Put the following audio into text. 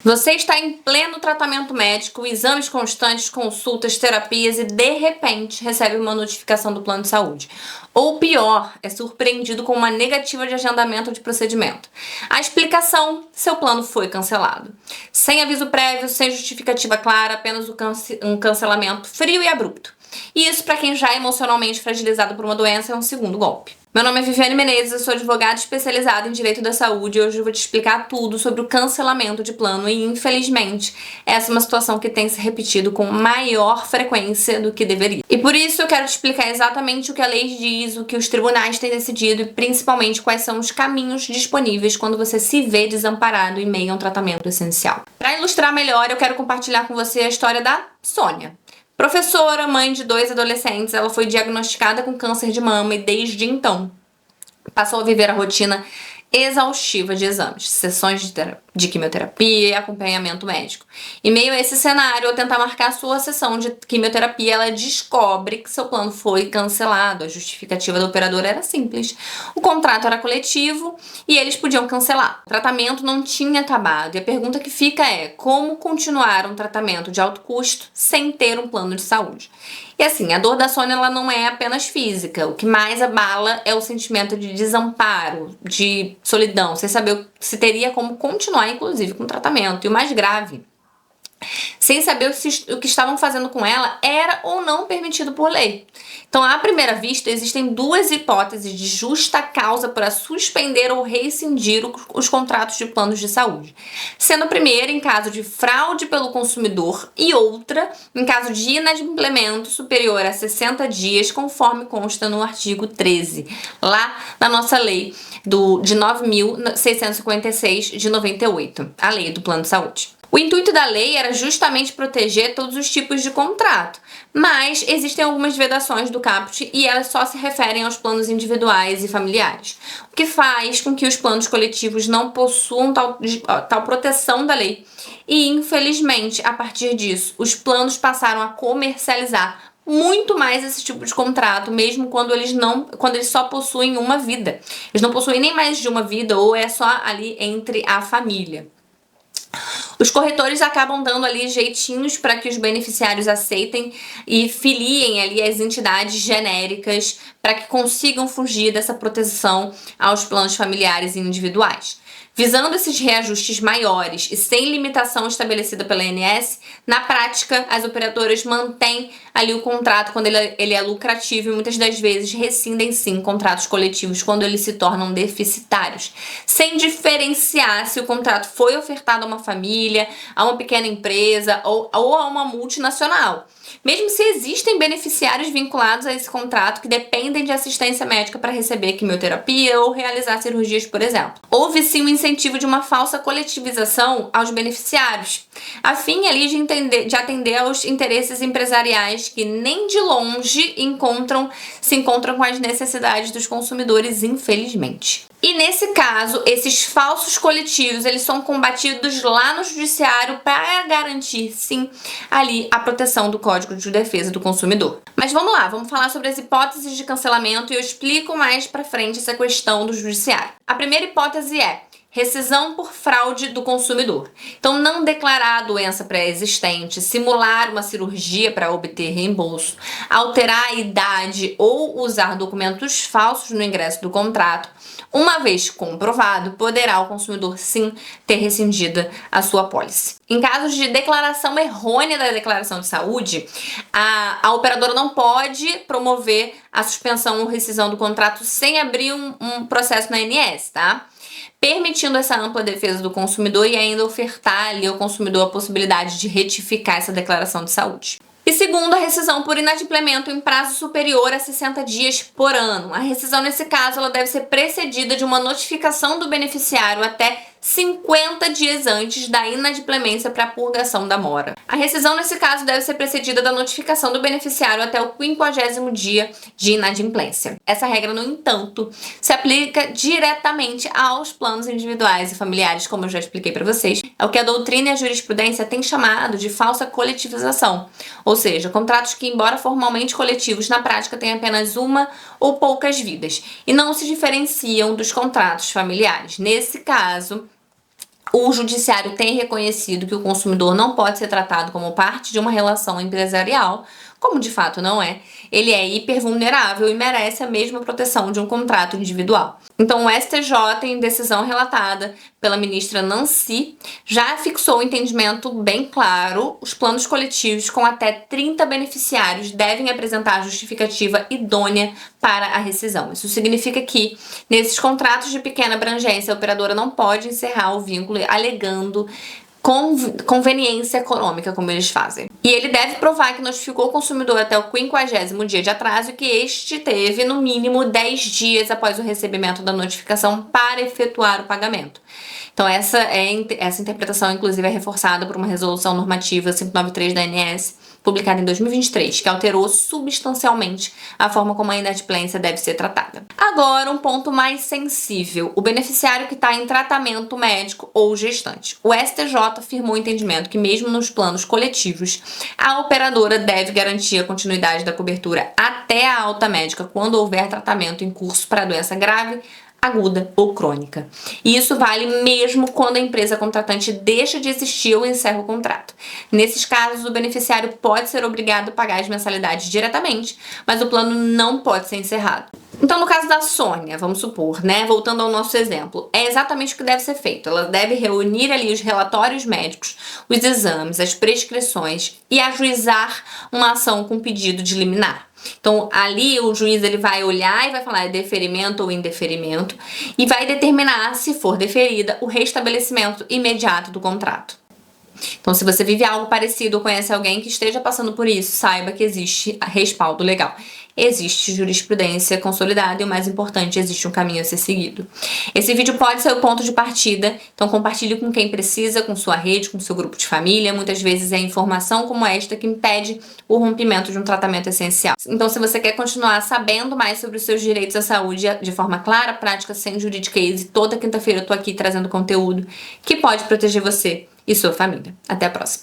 Você está em pleno tratamento médico, exames constantes, consultas, terapias e, de repente, recebe uma notificação do plano de saúde. Ou pior, é surpreendido com uma negativa de agendamento de procedimento. A explicação: seu plano foi cancelado. Sem aviso prévio, sem justificativa clara, apenas um cancelamento frio e abrupto. E isso, para quem já é emocionalmente fragilizado por uma doença, é um segundo golpe. Meu nome é Viviane Menezes, eu sou advogada especializada em Direito da Saúde e hoje eu vou te explicar tudo sobre o cancelamento de plano e, infelizmente, essa é uma situação que tem se repetido com maior frequência do que deveria. E por isso eu quero te explicar exatamente o que a lei diz, o que os tribunais têm decidido e, principalmente, quais são os caminhos disponíveis quando você se vê desamparado em meio a um tratamento essencial. Para ilustrar melhor, eu quero compartilhar com você a história da Sônia. Professora, mãe de 2 adolescentes, ela foi diagnosticada com câncer de mama e desde então passou a viver a rotina exaustiva de exames, sessões de quimioterapia e acompanhamento médico. Em meio a esse cenário, ao tentar marcar a sua sessão de quimioterapia, ela descobre que seu plano foi cancelado. A justificativa da operadora era simples. O contrato era coletivo e eles podiam cancelar. O tratamento não tinha acabado e a pergunta que fica é: como continuar um tratamento de alto custo sem ter um plano de saúde? E assim, a dor da Sônia ela não é apenas física. O que mais abala é o sentimento de desamparo, de solidão, sem saber se teria como continuar, inclusive, com o tratamento. E o mais grave, sem saber o que estavam fazendo com ela era ou não permitido por lei. Então, à primeira vista, existem 2 hipóteses de justa causa para suspender ou rescindir os contratos de planos de saúde. Sendo a primeira em caso de fraude pelo consumidor e outra em caso de inadimplemento superior a 60 dias, conforme consta no artigo 13, lá na nossa lei de 9.656 de 98, a lei do plano de saúde. O intuito da lei era justamente proteger todos os tipos de contrato, mas existem algumas vedações do caput e elas só se referem aos planos individuais e familiares, o que faz com que os planos coletivos não possuam tal proteção da lei. E, infelizmente, a partir disso, os planos passaram a comercializar muito mais esse tipo de contrato, mesmo quando eles só possuem uma vida. Eles não possuem nem mais de uma vida ou é só ali entre a família. Os corretores acabam dando ali jeitinhos para que os beneficiários aceitem e filiem ali as entidades genéricas para que consigam fugir dessa proteção aos planos familiares e individuais. Visando esses reajustes maiores e sem limitação estabelecida pela ANS, na prática, as operadoras mantêm ali o contrato quando ele é lucrativo e muitas das vezes rescindem sim contratos coletivos quando eles se tornam deficitários, sem diferenciar se o contrato foi ofertado a uma família, a uma pequena empresa ou a uma multinacional. Mesmo se existem beneficiários vinculados a esse contrato que dependem de assistência médica para receber quimioterapia ou realizar cirurgias, por exemplo. Houve sim um incentivo de uma falsa coletivização aos beneficiários, a fim ali de atender aos interesses empresariais que nem de longe se encontram com as necessidades dos consumidores, infelizmente. E nesse caso, esses falsos coletivos, eles são combatidos lá no judiciário para garantir, sim, ali a proteção do Código de Defesa do Consumidor. Mas vamos lá, vamos falar sobre as hipóteses de cancelamento e eu explico mais pra frente essa questão do judiciário. A primeira hipótese é rescisão por fraude do consumidor. Então, não declarar a doença pré-existente, simular uma cirurgia para obter reembolso, alterar a idade ou usar documentos falsos no ingresso do contrato. Uma vez comprovado, poderá o consumidor sim ter rescindido a sua apólice. Em casos de declaração errônea da declaração de saúde, a operadora não pode promover a suspensão ou rescisão do contrato sem abrir um processo na ANS, tá? Permitindo essa ampla defesa do consumidor e ainda ofertar ali ao consumidor a possibilidade de retificar essa declaração de saúde. E segundo, a rescisão por inadimplemento em prazo superior a 60 dias por ano. A rescisão, nesse caso, ela deve ser precedida de uma notificação do beneficiário até 50 dias antes da inadimplemência para a purgação da mora. A rescisão, nesse caso, deve ser precedida da notificação do beneficiário até o 50º dia de inadimplência. Essa regra, no entanto, se aplica diretamente aos planos individuais e familiares, como eu já expliquei para vocês. É o que a doutrina e a jurisprudência têm chamado de falsa coletivização, ou seja, contratos que, embora formalmente coletivos, na prática têm apenas uma ou poucas vidas e não se diferenciam dos contratos familiares. Nesse caso, O judiciário tem reconhecido que o consumidor não pode ser tratado como parte de uma relação empresarial, como de fato não é. Ele é hipervulnerável e merece a mesma proteção de um contrato individual. Então, o STJ, em decisão relatada pela ministra Nancy, já fixou um entendimento bem claro. Os planos coletivos com até 30 beneficiários devem apresentar justificativa idônea para a rescisão. Isso significa que, nesses contratos de pequena abrangência, a operadora não pode encerrar o vínculo alegando conveniência econômica, como eles fazem. E ele deve provar que notificou o consumidor até o 50º dia de atraso e que este teve, no mínimo, 10 dias após o recebimento da notificação para efetuar o pagamento. Então, essa interpretação, inclusive, é reforçada por uma resolução normativa 593 da ANS, publicada em 2023, que alterou substancialmente a forma como a inadimplência deve ser tratada. Agora, um ponto mais sensível: o beneficiário que está em tratamento médico ou gestante. O STJ afirmou o entendimento que, mesmo nos planos coletivos, a operadora deve garantir a continuidade da cobertura até a alta médica quando houver tratamento em curso para doença grave, aguda ou crônica. E isso vale mesmo quando a empresa contratante deixa de existir ou encerra o contrato. Nesses casos, o beneficiário pode ser obrigado a pagar as mensalidades diretamente, mas o plano não pode ser encerrado. Então, no caso da Sônia, vamos supor, voltando ao nosso exemplo, é exatamente o que deve ser feito. Ela deve reunir ali os relatórios médicos, os exames, as prescrições e ajuizar uma ação com pedido de liminar. Então, ali o juiz ele vai olhar e vai falar é deferimento ou indeferimento e vai determinar, se for deferida, o restabelecimento imediato do contrato. Então, se você vive algo parecido ou conhece alguém que esteja passando por isso, saiba que existe respaldo legal. Existe jurisprudência consolidada e, o mais importante, existe um caminho a ser seguido. Esse vídeo pode ser o ponto de partida, então compartilhe com quem precisa, com sua rede, com seu grupo de família. Muitas vezes é informação como esta que impede o rompimento de um tratamento essencial. Então, se você quer continuar sabendo mais sobre os seus direitos à saúde de forma clara, prática, sem juridiquês, toda quinta-feira eu tô aqui trazendo conteúdo que pode proteger você e sua família. Até a próxima!